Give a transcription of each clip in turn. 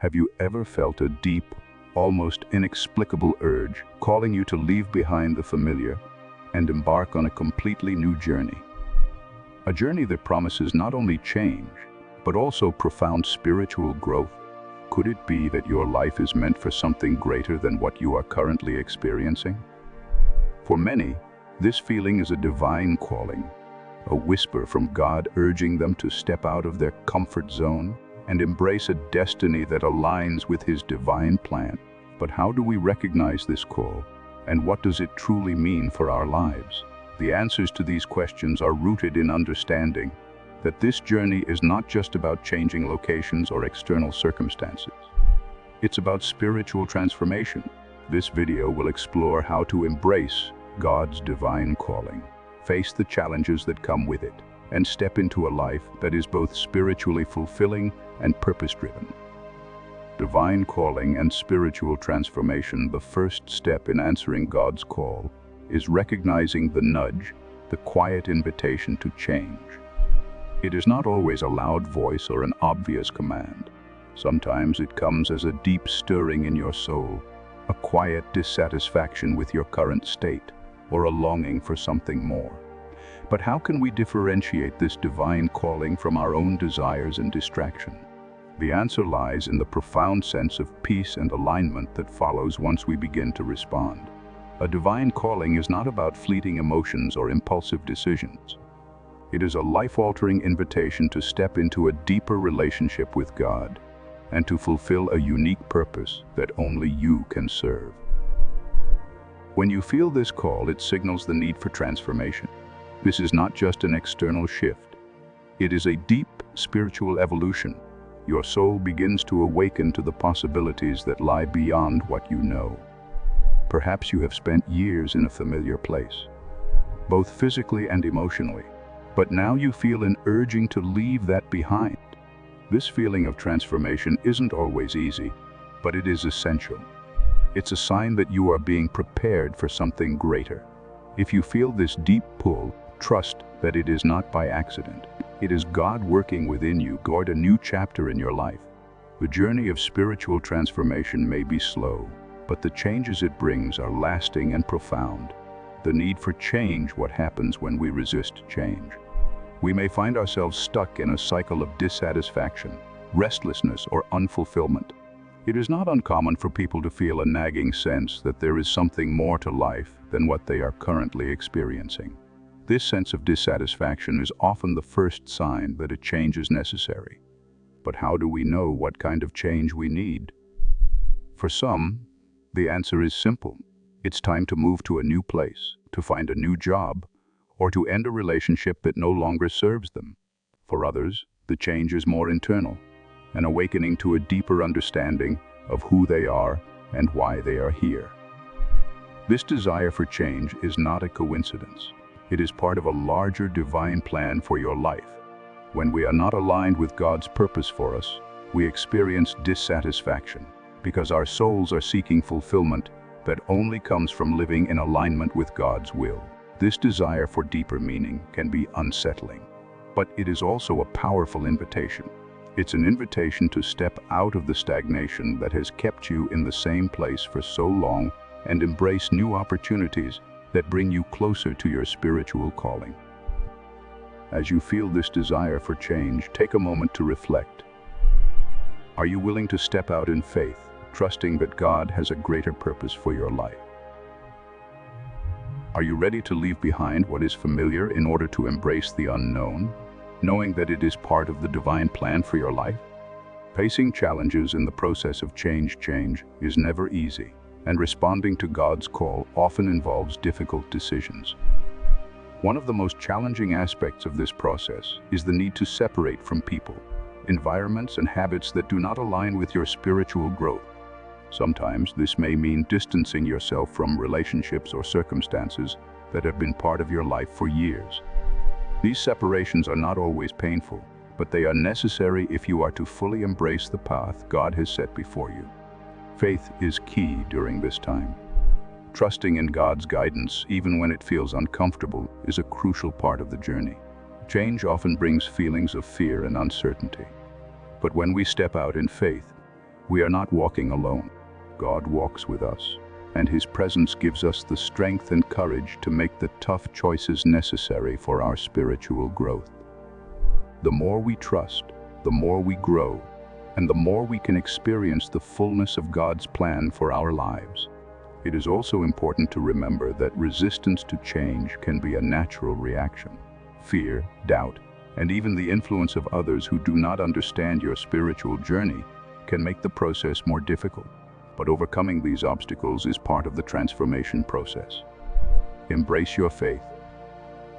Have you ever felt a deep, almost inexplicable urge calling you to leave behind the familiar and embark on a completely new journey? A journey that promises not only change, but also profound spiritual growth. Could it be that your life is meant for something greater than what you are currently experiencing? For many, this feeling is a divine calling, a whisper from God urging them to step out of their comfort zone and embrace a destiny that aligns with His divine plan. But how do we recognize this call, and what does it truly mean for our lives? The answers to these questions are rooted in understanding that this journey is not just about changing locations or external circumstances. It's about spiritual transformation. This video will explore how to embrace God's divine calling, face the challenges that come with it, and step into a life that is both spiritually fulfilling and purpose-driven. Divine calling and spiritual transformation. The first step in answering God's call is recognizing the nudge, the quiet invitation to change. It is not always a loud voice or an obvious command. Sometimes it comes as a deep stirring in your soul, a quiet dissatisfaction with your current state, or a longing for something more. But how can we differentiate this divine calling from our own desires and distraction? The answer lies in the profound sense of peace and alignment that follows once we begin to respond. A divine calling is not about fleeting emotions or impulsive decisions. It is a life-altering invitation to step into a deeper relationship with God and to fulfill a unique purpose that only you can serve. When you feel this call, it signals the need for transformation. This is not just an external shift. It is a deep spiritual evolution. Your soul begins to awaken to the possibilities that lie beyond what you know. Perhaps you have spent years in a familiar place, both physically and emotionally, but now you feel an urging to leave that behind. This feeling of transformation isn't always easy, but it is essential. It's a sign that you are being prepared for something greater. If you feel this deep pull, trust that it is not by accident. It is God working within you toward a new chapter in your life. The journey of spiritual transformation may be slow, but the changes it brings are lasting and profound. The need for change, what happens when we resist change? We may find ourselves stuck in a cycle of dissatisfaction, restlessness, or unfulfillment. It is not uncommon for people to feel a nagging sense that there is something more to life than what they are currently experiencing. This sense of dissatisfaction is often the first sign that a change is necessary. But how do we know what kind of change we need? For some, the answer is simple. It's time to move to a new place, to find a new job, or to end a relationship that no longer serves them. For others, the change is more internal, an awakening to a deeper understanding of who they are and why they are here. This desire for change is not a coincidence. It is part of a larger divine plan for your life. When we are not aligned with God's purpose for us, we experience dissatisfaction because our souls are seeking fulfillment that only comes from living in alignment with God's will. This desire for deeper meaning can be unsettling, but it is also a powerful invitation. It's an invitation to step out of the stagnation that has kept you in the same place for so long and embrace new opportunities that bring you closer to your spiritual calling. As you feel this desire for change, take a moment to reflect. Are you willing to step out in faith, trusting that God has a greater purpose for your life? Are you ready to leave behind what is familiar in order to embrace the unknown, knowing that it is part of the divine plan for your life? Facing challenges in the process of change is never easy, and responding to God's call often involves difficult decisions. One of the most challenging aspects of this process is the need to separate from people, environments, and habits that do not align with your spiritual growth. Sometimes this may mean distancing yourself from relationships or circumstances that have been part of your life for years. These separations are not always painful, but they are necessary if you are to fully embrace the path God has set before you. Faith is key during this time. Trusting in God's guidance, even when it feels uncomfortable, is a crucial part of the journey. Change often brings feelings of fear and uncertainty. But when we step out in faith, We are not walking alone. God walks with us, and His presence gives us the strength and courage to make the tough choices necessary for our spiritual growth. The more we trust, the more we grow, and the more we can experience the fullness of God's plan for our lives. It is also important to remember that resistance to change can be a natural reaction. Fear, doubt, and even the influence of others who do not understand your spiritual journey can make the process more difficult. But overcoming these obstacles is part of the transformation process. Embrace your faith,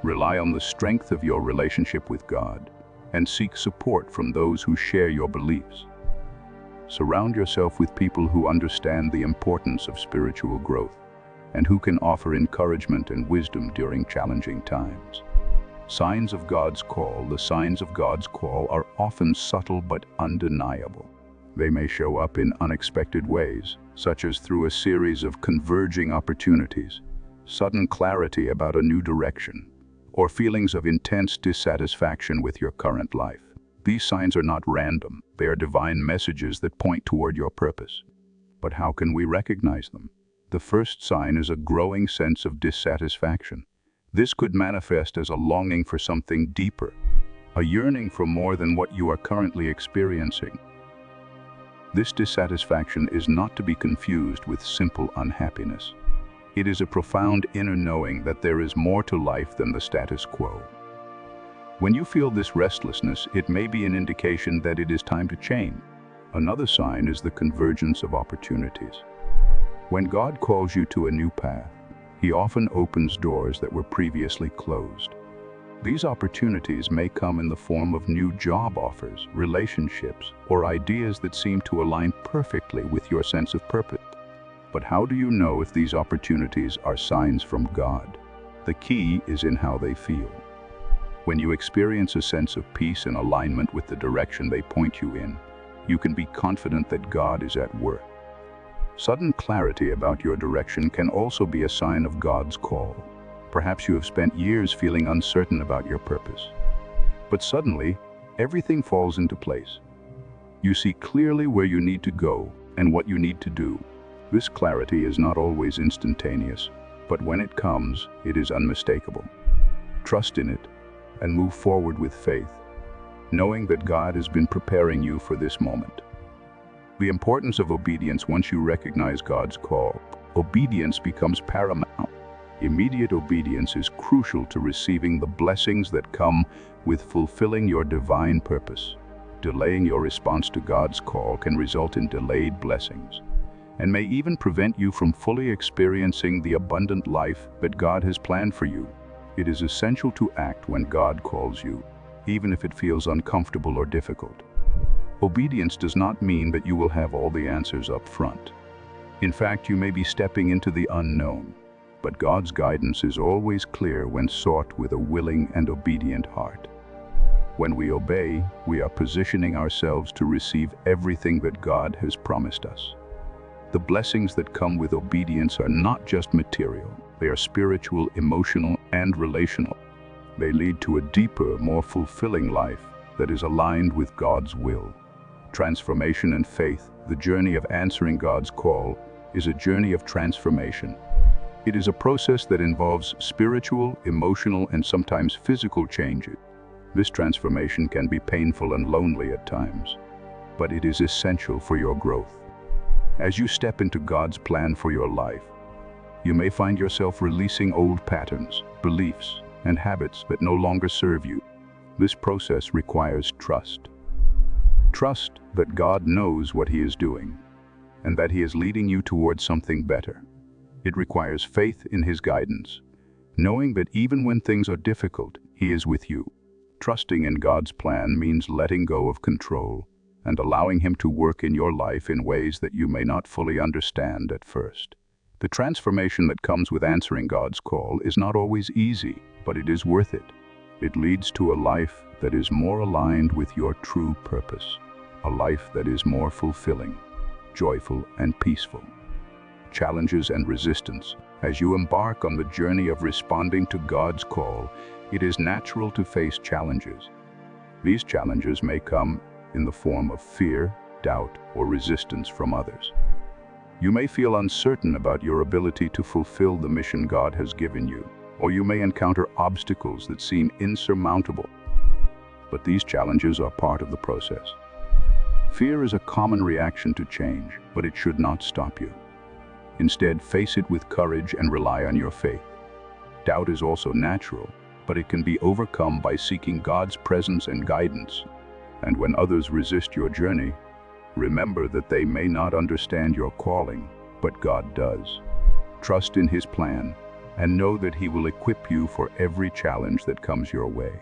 rely on the strength of your relationship with God, and seek support from those who share your beliefs. Surround yourself with people who understand the importance of spiritual growth and who can offer encouragement and wisdom during challenging times. Signs of God's call. The signs of God's call are often subtle but undeniable. They may show up in unexpected ways, such as through a series of converging opportunities, sudden clarity about a new direction, or feelings of intense dissatisfaction with your current life. These signs are not random. They are divine messages that point toward your purpose. But how can we recognize them? The first sign is a growing sense of dissatisfaction. This could manifest as a longing for something deeper, a yearning for more than what you are currently experiencing. This dissatisfaction is not to be confused with simple unhappiness. It is a profound inner knowing that there is more to life than the status quo. When you feel this restlessness, it may be an indication that it is time to change. Another sign is the convergence of opportunities. When God calls you to a new path, He often opens doors that were previously closed. These opportunities may come in the form of new job offers, relationships, or ideas that seem to align perfectly with your sense of purpose. But how do you know if these opportunities are signs from God? The key is in how they feel. When you experience a sense of peace and alignment with the direction they point you in, you can be confident that God is at work. Sudden clarity about your direction can also be a sign of God's call. Perhaps you have spent years feeling uncertain about your purpose. But suddenly, everything falls into place. You see clearly where you need to go and what you need to do. This clarity is not always instantaneous, but when it comes, it is unmistakable. Trust in it and move forward with faith, knowing that God has been preparing you for this moment. The importance of obedience. Once you recognize God's call, obedience becomes paramount. Immediate obedience is crucial to receiving the blessings that come with fulfilling your divine purpose. Delaying your response to God's call can result in delayed blessings, and may even prevent you from fully experiencing the abundant life that God has planned for you. It is essential to act when God calls you, even if it feels uncomfortable or difficult. Obedience does not mean that you will have all the answers up front. In fact, you may be stepping into the unknown, but God's guidance is always clear when sought with a willing and obedient heart. When we obey, we are positioning ourselves to receive everything that God has promised us. The blessings that come with obedience are not just material. They are spiritual, emotional, and relational. They lead to a deeper, more fulfilling life that is aligned with God's will. Transformation and faith. The journey of answering God's call is a journey of transformation. It is a process that involves spiritual, emotional, and sometimes physical changes. This transformation can be painful and lonely at times, but it is essential for your growth. As you step into God's plan for your life, you may find yourself releasing old patterns, beliefs, and habits that no longer serve you. This process requires trust. Trust that God knows what He is doing, and that He is leading you towards something better. It requires faith in His guidance, knowing that even when things are difficult, He is with you. Trusting in God's plan means letting go of control and allowing Him to work in your life in ways that you may not fully understand at first. The transformation that comes with answering God's call is not always easy, but it is worth it. It leads to a life that is more aligned with your true purpose, a life that is more fulfilling, joyful, and peaceful. Challenges and resistance. As you embark on the journey of responding to God's call, it is natural to face challenges. These challenges may come in the form of fear, doubt, or resistance from others. You may feel uncertain about your ability to fulfill the mission God has given you, or you may encounter obstacles that seem insurmountable. But these challenges are part of the process. Fear is a common reaction to change, but it should not stop you. Instead, face it with courage and rely on your faith. Doubt is also natural, but it can be overcome by seeking God's presence and guidance. And when others resist your journey, remember that they may not understand your calling, but God does. Trust in His plan, and know that He will equip you for every challenge that comes your way.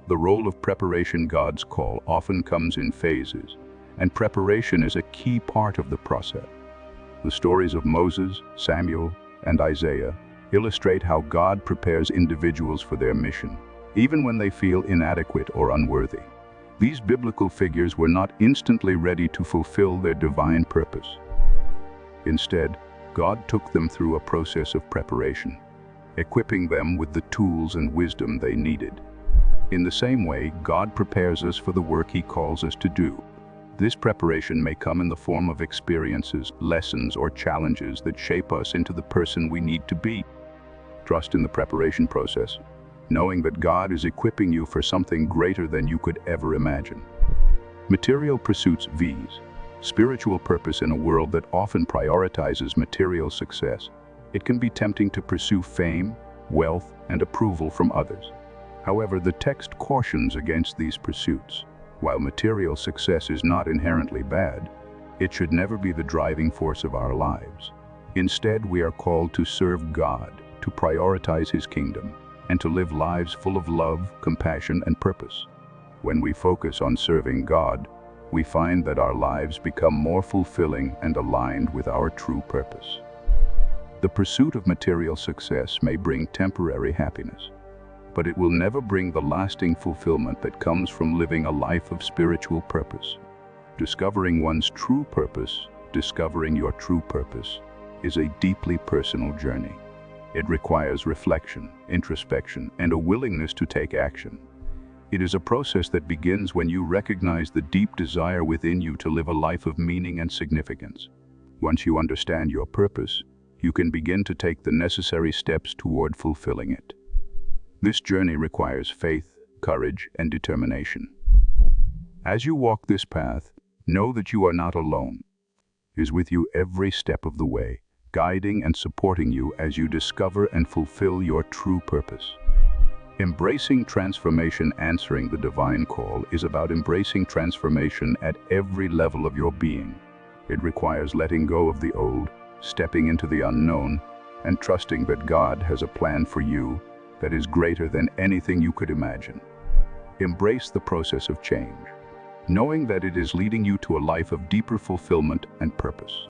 The role of preparation, God's call, often comes in phases, and preparation is a key part of the process. The stories of Moses, Samuel, and Isaiah illustrate how God prepares individuals for their mission, even when they feel inadequate or unworthy. These biblical figures were not instantly ready to fulfill their divine purpose. Instead, God took them through a process of preparation, equipping them with the tools and wisdom they needed. In the same way, God prepares us for the work He calls us to do. This preparation may come in the form of experiences, lessons, or challenges that shape us into the person we need to be. Trust in the preparation process, knowing that God is equipping you for something greater than you could ever imagine. Material pursuits vs. spiritual purpose. In a world that often prioritizes material success, it can be tempting to pursue fame, wealth, and approval from others. However, the text cautions against these pursuits. While material success is not inherently bad, it should never be the driving force of our lives. Instead, we are called to serve God, to prioritize His kingdom, and to live lives full of love, compassion, and purpose. When we focus on serving God, we find that our lives become more fulfilling and aligned with our true purpose. The pursuit of material success may bring temporary happiness, but it will never bring the lasting fulfillment that comes from living a life of spiritual purpose. Discovering one's true purpose, discovering your true purpose, is a deeply personal journey. It requires reflection, introspection, and a willingness to take action. It is a process that begins when you recognize the deep desire within you to live a life of meaning and significance. Once you understand your purpose, you can begin to take the necessary steps toward fulfilling it. This journey requires faith, courage, and determination. As you walk this path, know that you are not alone. He is with you every step of the way, guiding and supporting you as you discover and fulfill your true purpose. Embracing transformation. Answering the divine call is about embracing transformation at every level of your being. It requires letting go of the old, stepping into the unknown, and trusting that God has a plan for you that is greater than anything you could imagine. Embrace the process of change, knowing that it is leading you to a life of deeper fulfillment and purpose.